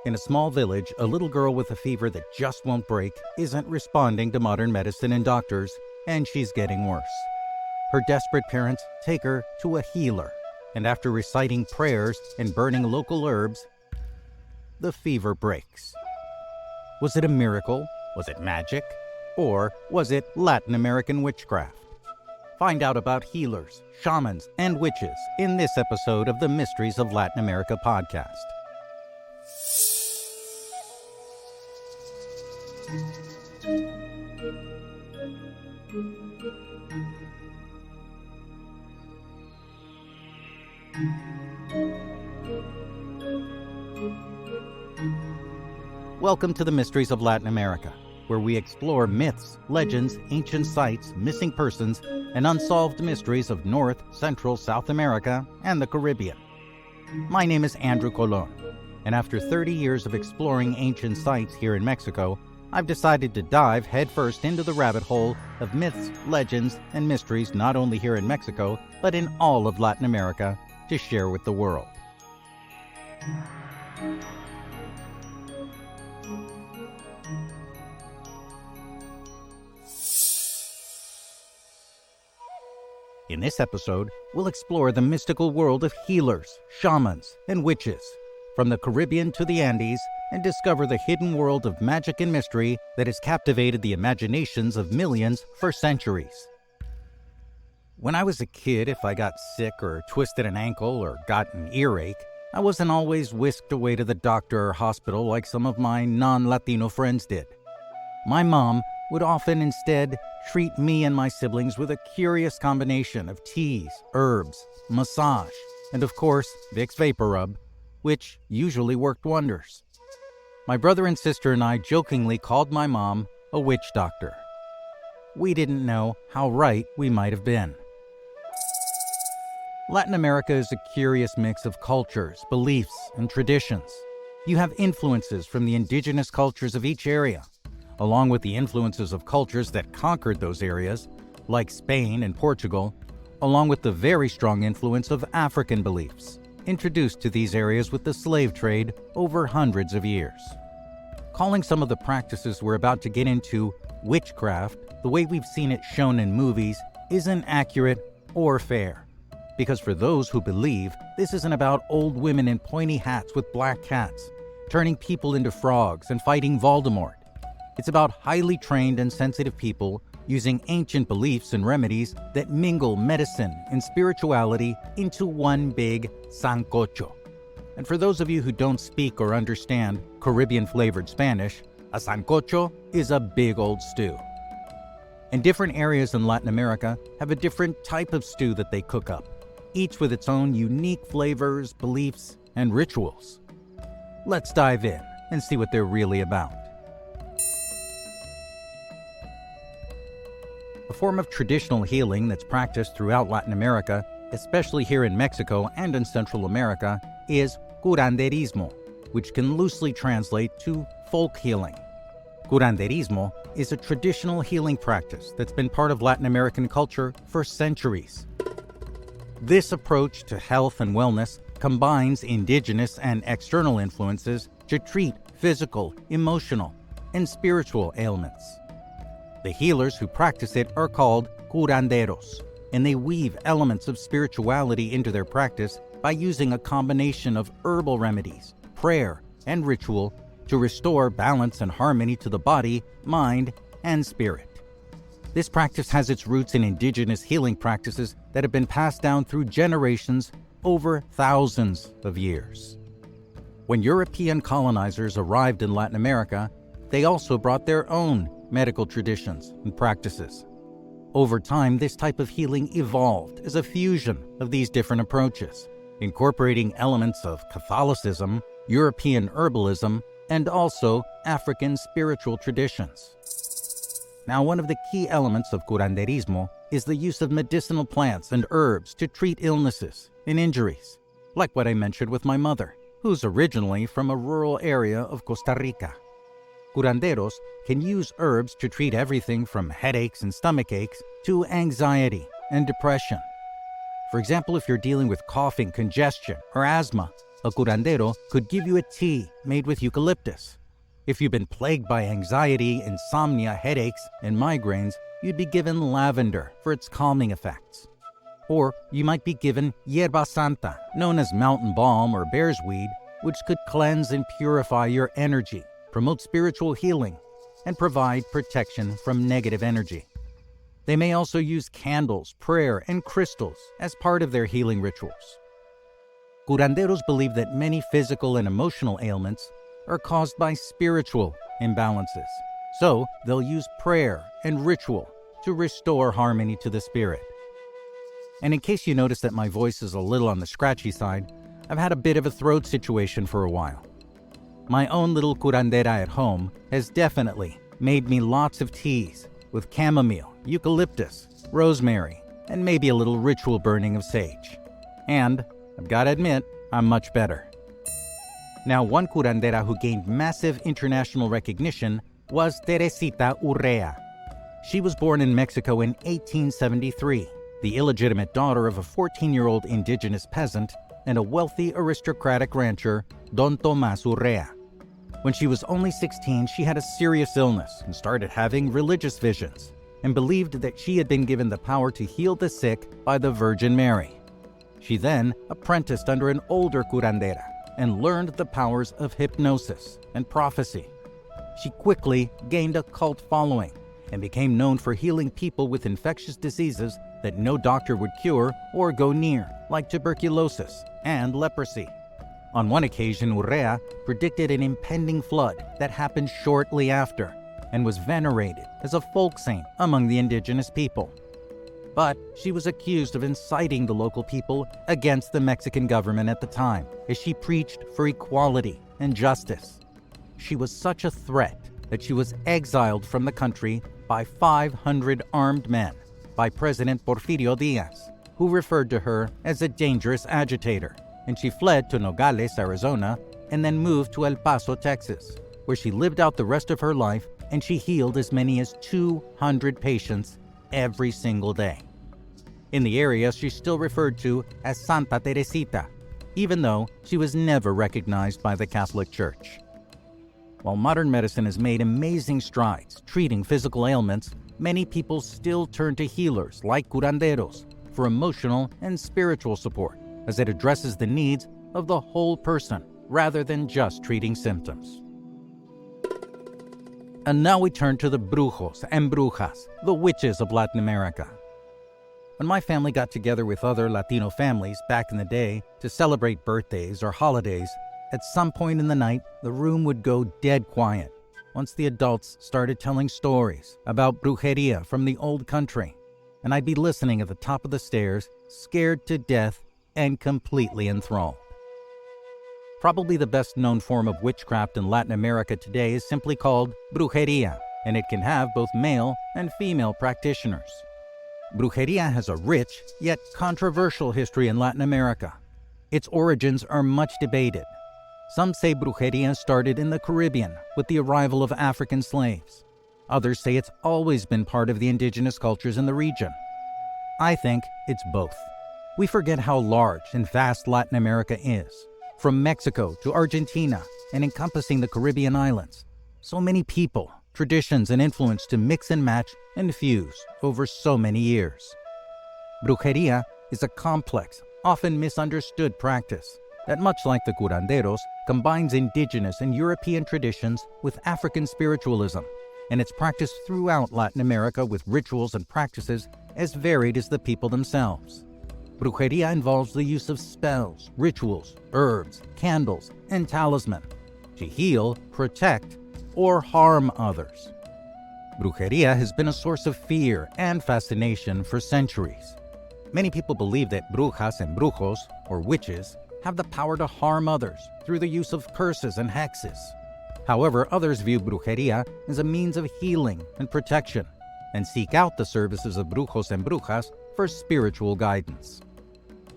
In a small village, a little girl with a fever that just won't break isn't responding to modern medicine and doctors, and she's getting worse. Her desperate parents take her to a healer, and after reciting prayers and burning local herbs, the fever breaks. Was it a miracle? Was it magic? Or was it Latin American witchcraft? Find out about healers, shamans, and witches in this episode of the Mysteries of Latin America podcast. Welcome to the Mysteries of Latin America, where we explore myths, legends, ancient sites, missing persons, and unsolved mysteries of North, Central, South America, and the Caribbean. My name is Andrew Colon, and after 30 years of exploring ancient sites here in Mexico, I've decided to dive headfirst into the rabbit hole of myths, legends, and mysteries not only here in Mexico, but in all of Latin America to share with the world. In this episode, we'll explore the mystical world of healers, shamans, and witches, from the Caribbean to the Andes, and discover the hidden world of magic and mystery that has captivated the imaginations of millions for centuries. When I was a kid, if I got sick or twisted an ankle or got an earache, I wasn't always whisked away to the doctor or hospital like some of my non-Latino friends did. My mom would often instead treat me and my siblings with a curious combination of teas, herbs, massage, and of course, Vicks VapoRub, which usually worked wonders. My brother and sister and I jokingly called my mom a witch doctor. We didn't know how right we might have been. Latin America is a curious mix of cultures, beliefs, and traditions. You have influences from the indigenous cultures of each area, along with the influences of cultures that conquered those areas, like Spain and Portugal, along with the very strong influence of African beliefs, introduced to these areas with the slave trade over hundreds of years. Calling some of the practices we're about to get into witchcraft, the way we've seen it shown in movies, isn't accurate or fair. Because for those who believe, this isn't about old women in pointy hats with black cats, turning people into frogs and fighting Voldemort. It's about highly trained and sensitive people using ancient beliefs and remedies that mingle medicine and spirituality into one big sancocho. And for those of you who don't speak or understand Caribbean-flavored Spanish, a sancocho is a big old stew. And different areas in Latin America have a different type of stew that they cook up, each with its own unique flavors, beliefs, and rituals. Let's dive in and see what they're really about. A form of traditional healing that's practiced throughout Latin America, especially here in Mexico and in Central America, is curanderismo, which can loosely translate to folk healing. Curanderismo is a traditional healing practice that's been part of Latin American culture for centuries. This approach to health and wellness combines indigenous and external influences to treat physical, emotional, and spiritual ailments. The healers who practice it are called curanderos, and they weave elements of spirituality into their practice by using a combination of herbal remedies, prayer, and ritual to restore balance and harmony to the body, mind, and spirit. This practice has its roots in indigenous healing practices that have been passed down through generations over thousands of years. When European colonizers arrived in Latin America, they also brought their own medical traditions and practices. Over time, this type of healing evolved as a fusion of these different approaches, incorporating elements of Catholicism, European herbalism, and also African spiritual traditions. Now, one of the key elements of curanderismo is the use of medicinal plants and herbs to treat illnesses and injuries, like what I mentioned with my mother, who's originally from a rural area of Costa Rica. Curanderos can use herbs to treat everything from headaches and stomach aches to anxiety and depression. For example, if you're dealing with coughing, congestion, or asthma, A curandero could give you a tea made with eucalyptus. If you've been plagued by anxiety, insomnia, headaches, and migraines, you'd be given lavender for its calming effects. Or you might be given hierba santa, known as mountain balm or bear's weed, which could cleanse and purify your energy, promote spiritual healing, and provide protection from negative energy. They may also use candles, prayer, and crystals as part of their healing rituals. Curanderos believe that many physical and emotional ailments are caused by spiritual imbalances, so they'll use prayer and ritual to restore harmony to the spirit. And in case you notice that my voice is a little on the scratchy side, I've had a bit of a throat situation for a while. My own little curandera at home has definitely made me lots of teas with chamomile, eucalyptus, rosemary, and maybe a little ritual burning of sage. And I've got to admit, I'm much better. Now, one curandera who gained massive international recognition was Teresita Urrea. She was born in Mexico in 1873, the illegitimate daughter of a 14-year-old indigenous peasant and a wealthy aristocratic rancher, Don Tomás Urrea. When she was only 16, she had a serious illness and started having religious visions, and believed that she had been given the power to heal the sick by the Virgin Mary. She then apprenticed under an older curandera and learned the powers of hypnosis and prophecy. She quickly gained a cult following and became known for healing people with infectious diseases that no doctor would cure or go near, like tuberculosis and leprosy. On one occasion, Urrea predicted an impending flood that happened shortly after and was venerated as a folk saint among the indigenous people. But she was accused of inciting the local people against the Mexican government at the time, as she preached for equality and justice. She was such a threat that she was exiled from the country by 500 armed men by President Porfirio Diaz, who referred to her as a dangerous agitator, and she fled to Nogales, Arizona, and then moved to El Paso, Texas, where she lived out the rest of her life, and she healed as many as 200 patients every single day. In the area, she's still referred to as Santa Teresita, even though she was never recognized by the Catholic Church. While modern medicine has made amazing strides treating physical ailments, many people still turn to healers like curanderos for emotional and spiritual support, as it addresses the needs of the whole person rather than just treating symptoms. And now we turn to the brujos and brujas, the witches of Latin America. When my family got together with other Latino families back in the day to celebrate birthdays or holidays, at some point in the night, the room would go dead quiet once the adults started telling stories about brujería from the old country, and I'd be listening at the top of the stairs, scared to death and completely enthralled. Probably the best-known form of witchcraft in Latin America today is simply called brujería, and it can have both male and female practitioners. Brujería has a rich, yet controversial history in Latin America. Its origins are much debated. Some say brujería started in the Caribbean with the arrival of African slaves. Others say it's always been part of the indigenous cultures in the region. I think it's both. We forget how large and vast Latin America is, from Mexico to Argentina and encompassing the Caribbean islands. So many people, traditions, and influence to mix and match and fuse over so many years. Brujería is a complex, often misunderstood practice that, much like the curanderos, combines indigenous and European traditions with African spiritualism, and it's practiced throughout Latin America with rituals and practices as varied as the people themselves. Brujería involves the use of spells, rituals, herbs, candles, and talisman to heal, protect, or harm others. Brujería has been a source of fear and fascination for centuries. Many people believe that brujas and brujos, or witches, have the power to harm others through the use of curses and hexes. However, others view brujería as a means of healing and protection, and seek out the services of brujos and brujas for spiritual guidance.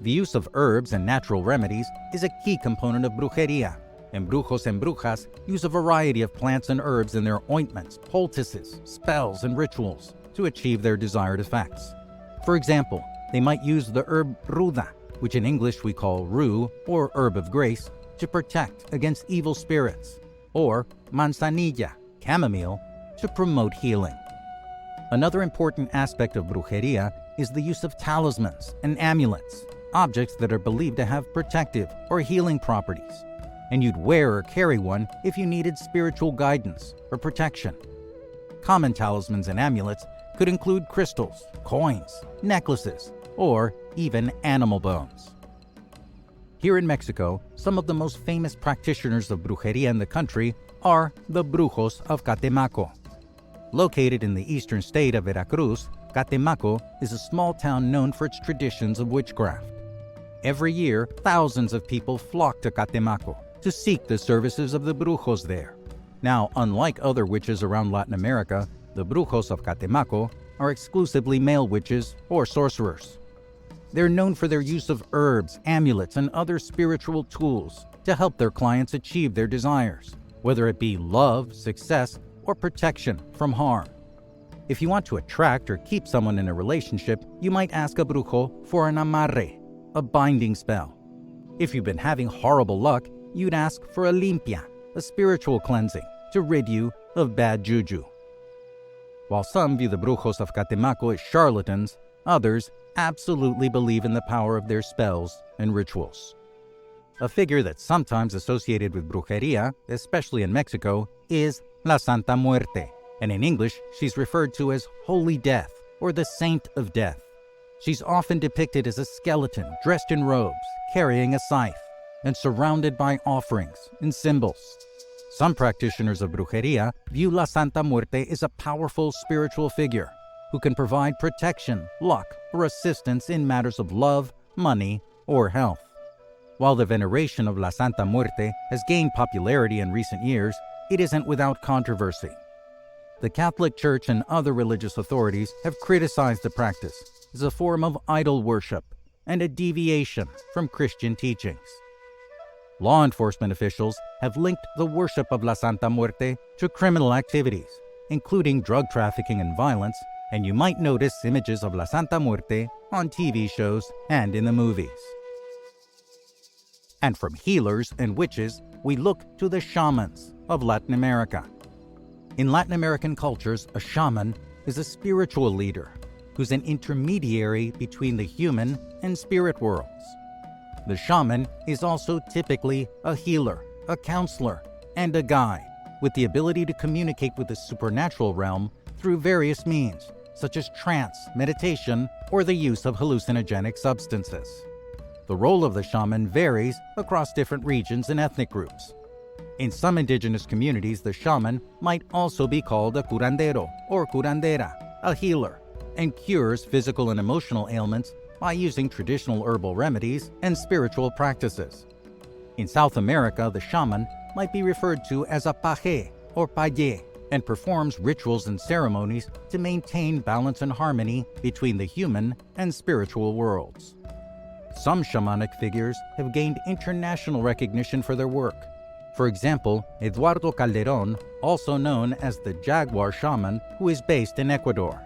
The use of herbs and natural remedies is a key component of brujería, and brujos and brujas use a variety of plants and herbs in their ointments, poultices, spells, and rituals to achieve their desired effects. For example, they might use the herb ruda which in English we call rue or herb of grace, to protect against evil spirits, or manzanilla, chamomile, to promote healing. Another important aspect of brujería is the use of talismans and amulets, objects that are believed to have protective or healing properties, and you'd wear or carry one if you needed spiritual guidance or protection. Common talismans and amulets could include crystals, coins, necklaces, or even animal bones. Here in Mexico, some of the most famous practitioners of brujería in the country are the Brujos of Catemaco. Located in the eastern state of Veracruz, Catemaco is a small town known for its traditions of witchcraft. Every year, thousands of people flock to Catemaco to seek the services of the brujos there. Now, unlike other witches around Latin America, the Brujos of Catemaco are exclusively male witches or sorcerers. They're known for their use of herbs, amulets, and other spiritual tools to help their clients achieve their desires, whether it be love, success, or protection from harm. If you want to attract or keep someone in a relationship, you might ask a brujo for an amarre, a binding spell. If you've been having horrible luck, you'd ask for a limpia, a spiritual cleansing, to rid you of bad juju. While some view the Brujos of Catemaco as charlatans, others absolutely believe in the power of their spells and rituals. A figure that's sometimes associated with brujería, especially in Mexico, is La Santa Muerte, and in English she's referred to as Holy Death or the Saint of Death. She's often depicted as a skeleton dressed in robes, carrying a scythe, and surrounded by offerings and symbols. Some practitioners of brujería view La Santa Muerte as a powerful spiritual figure who can provide protection, luck, or assistance in matters of love, money, or health. While the veneration of La Santa Muerte has gained popularity in recent years, it isn't without controversy. The Catholic Church and other religious authorities have criticized the practice as a form of idol worship and a deviation from Christian teachings. Law enforcement officials have linked the worship of La Santa Muerte to criminal activities, including drug trafficking and violence, and you might notice images of La Santa Muerte on TV shows and in the movies. And from healers and witches, we look to the shamans of Latin America. In Latin American cultures, a shaman is a spiritual leader who's an intermediary between the human and spirit worlds. The shaman is also typically a healer, a counselor, and a guide with the ability to communicate with the supernatural realm through various means, such as trance, meditation, or the use of hallucinogenic substances. The role of the shaman varies across different regions and ethnic groups. In some indigenous communities, the shaman might also be called a curandero or curandera, a healer, and cures physical and emotional ailments by using traditional herbal remedies and spiritual practices. In South America, the shaman might be referred to as a paje or paye, and performs rituals and ceremonies to maintain balance and harmony between the human and spiritual worlds. Some shamanic figures have gained international recognition for their work. For example, Eduardo Calderón, also known as the Jaguar Shaman, who is based in Ecuador.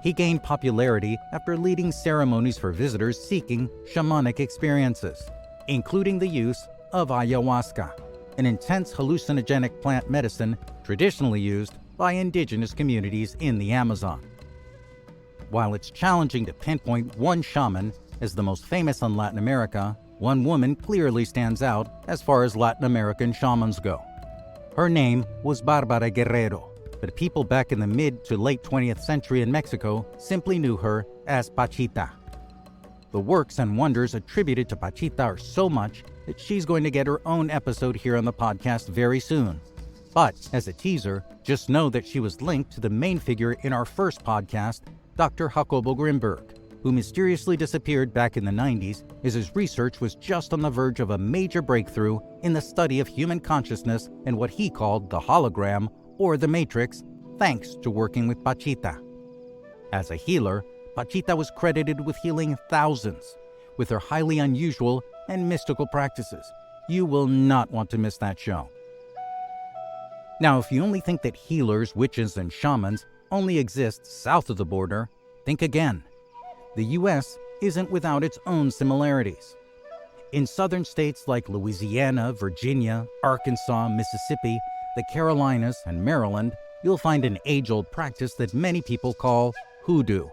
He gained popularity after leading ceremonies for visitors seeking shamanic experiences, including the use of ayahuasca, an intense hallucinogenic plant medicine traditionally used by indigenous communities in the Amazon. While it's challenging to pinpoint one shaman as the most famous in Latin America, one woman clearly stands out as far as Latin American shamans go. Her name was Bárbara Guerrero, but people back in the mid to late 20th century in Mexico simply knew her as Pachita. The works and wonders attributed to Pachita are so much that she's going to get her own episode here on the podcast very soon. But as a teaser, just know that she was linked to the main figure in our first podcast, Dr. Jacobo Grimberg, who mysteriously disappeared back in the 90s as his research was just on the verge of a major breakthrough in the study of human consciousness and what he called the hologram or the matrix, thanks to working with Pachita. As a healer, Pachita was credited with healing thousands. With her highly unusual and mystical practices, you will not want to miss that show. Now, if you only think that healers, witches, and shamans only exist south of the border, think again. The U.S. isn't without its own similarities. In southern states like Louisiana, Virginia, Arkansas, Mississippi, the Carolinas, and Maryland, you'll find an age-old practice that many people call hoodoo.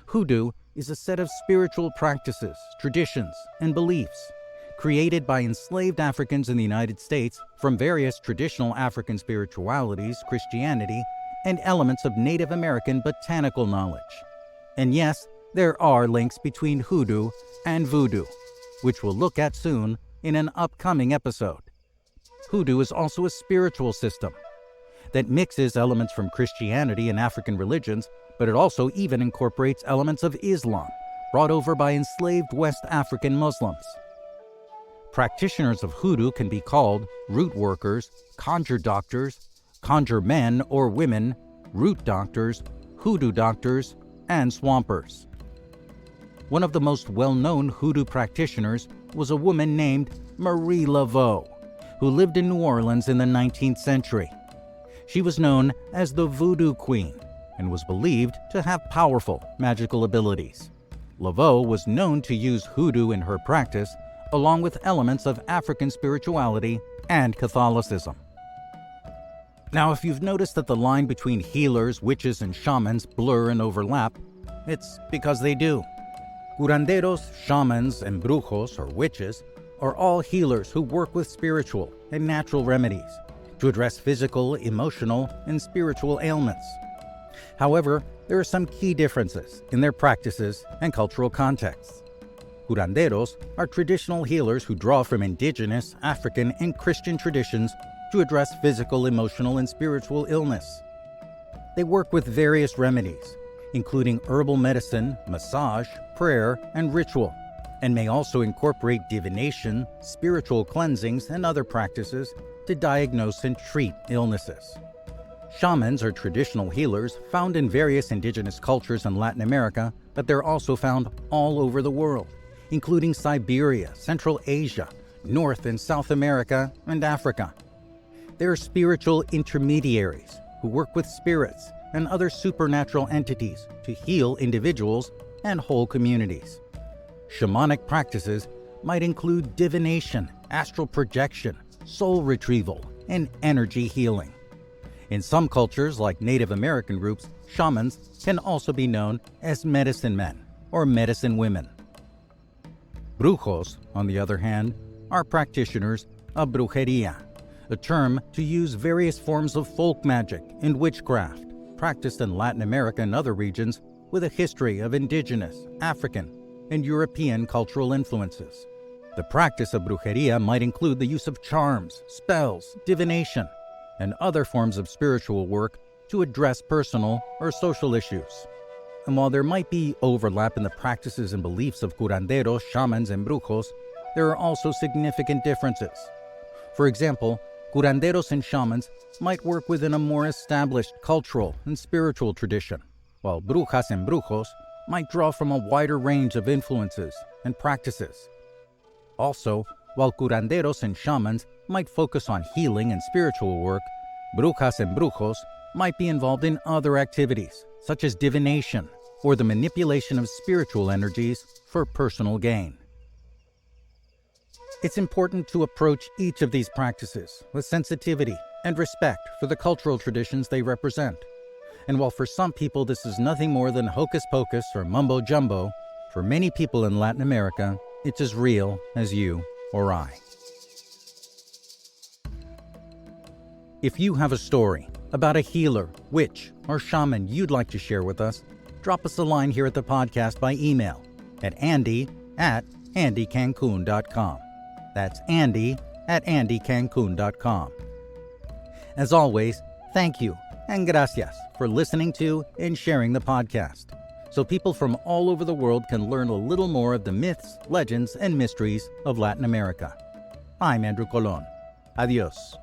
Hoodoo is a set of spiritual practices, traditions, and beliefs created by enslaved Africans in the United States from various traditional African spiritualities, Christianity, and elements of Native American botanical knowledge. And yes, there are links between hoodoo and voodoo, which we'll look at soon in an upcoming episode. Hoodoo is also a spiritual system that mixes elements from Christianity and African religions, but it also even incorporates elements of Islam brought over by enslaved West African Muslims. Practitioners of hoodoo can be called root workers, conjure doctors, conjure men or women, root doctors, hoodoo doctors, and swampers. One of the most well-known hoodoo practitioners was a woman named Marie Laveau, who lived in New Orleans in the 19th century. She was known as the Voodoo Queen and was believed to have powerful magical abilities. Laveau was known to use hoodoo in her practice, along with elements of African spirituality and Catholicism. Now, if you've noticed that the line between healers, witches, and shamans blur and overlap, it's because they do. Curanderos, shamans, and brujos, or witches, are all healers who work with spiritual and natural remedies to address physical, emotional, and spiritual ailments. However, there are some key differences in their practices and cultural contexts. Curanderos are traditional healers who draw from indigenous, African, and Christian traditions to address physical, emotional, and spiritual illness. They work with various remedies, including herbal medicine, massage, prayer, and ritual, and may also incorporate divination, spiritual cleansings, and other practices to diagnose and treat illnesses. Shamans are traditional healers found in various indigenous cultures in Latin America, but they're also found all over the world, including Siberia, Central Asia, North and South America, and Africa. They are spiritual intermediaries who work with spirits and other supernatural entities to heal individuals and whole communities. Shamanic practices might include divination, astral projection, soul retrieval, and energy healing. In some cultures, like Native American groups, shamans can also be known as medicine men or medicine women. Brujos, on the other hand, are practitioners of brujería, a term to use various forms of folk magic and witchcraft practiced in Latin America and other regions with a history of indigenous, African, and European cultural influences. The practice of brujería might include the use of charms, spells, divination, and other forms of spiritual work to address personal or social issues. And while there might be overlap in the practices and beliefs of curanderos, shamans, and brujos, there are also significant differences. For example, curanderos and shamans might work within a more established cultural and spiritual tradition, while brujas and brujos might draw from a wider range of influences and practices. Also, while curanderos and shamans might focus on healing and spiritual work, brujas and brujos might be involved in other activities, such as divination or the manipulation of spiritual energies for personal gain. It's important to approach each of these practices with sensitivity and respect for the cultural traditions they represent. And while for some people this is nothing more than hocus pocus or mumbo jumbo, for many people in Latin America, it's as real as you or I. If you have a story about a healer, witch, or shaman you'd like to share with us, drop us a line here at the podcast by email at andy@andycancun.com. That's andy@andycancun.com. As always, thank you and gracias for listening to and sharing the podcast, so people from all over the world can learn a little more of the myths, legends, and mysteries of Latin America. I'm Andrew Colon. Adios.